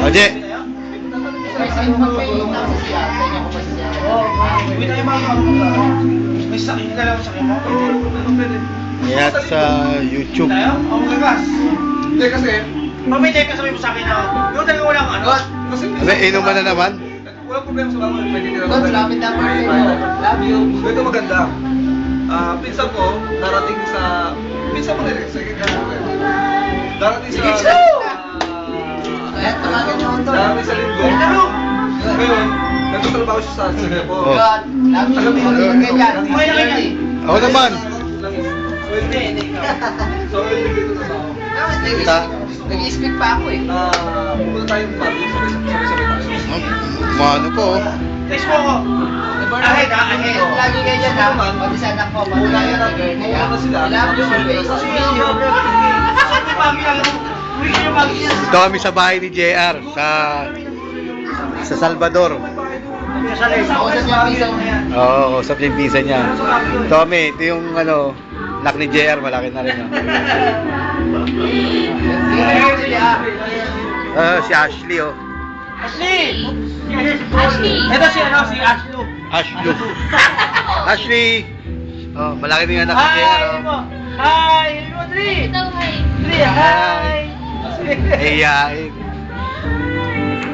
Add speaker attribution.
Speaker 1: Oje.
Speaker 2: May sakit ka lang sa mo?
Speaker 1: Kaya sa YouTube.
Speaker 2: Hindi kasi, pamintay ka sabihin mo sa akin na, yung talaga walang ano? Kasi,
Speaker 1: Inuman na naman.
Speaker 2: walang problema sa mga pwede nila.
Speaker 3: God, lapit na birthday mo. Love you.
Speaker 2: Ito maganda. Pinsan ko, darating sa... Pinsan mo na rin, sige ka. Darating sa...
Speaker 3: Ayan, tumagan yung auto.
Speaker 2: Darating sa linggo. Ngayon, nagtatrabaho siya sa Singapore.
Speaker 1: Oh.
Speaker 3: God, love you. Ganyan.
Speaker 2: Kumain na ganyan.
Speaker 1: Ako naman.
Speaker 2: So, hindi dito na ako.
Speaker 3: Nag-i-speak pa ako eh.
Speaker 2: Pupunta tayong party, sabay-sabay tayo.
Speaker 1: Ano po?
Speaker 2: Text mo ako. Ahit, ahit.
Speaker 3: Lagi kayo dyan ha. Pati sa anak ko.
Speaker 2: Una yan natin. Pupunta sila.
Speaker 3: Love you always.
Speaker 1: Ito kami sa bahay ni JR sa Salvador.
Speaker 3: Ako sa niya piso.
Speaker 1: Oo, usap niya yung visa niya. Tommy, ito yung anak ni JR, malaki na rin. Si Ashley, oh.
Speaker 2: Ashley! Ito si ano, si Ashlu.
Speaker 1: Ashley. Ashley! Oh, malaki na yung anak ni JR, oh.
Speaker 2: Hi! Hi! Dri!
Speaker 4: Ito, hi.
Speaker 2: Dri, hi!
Speaker 1: Hiyain.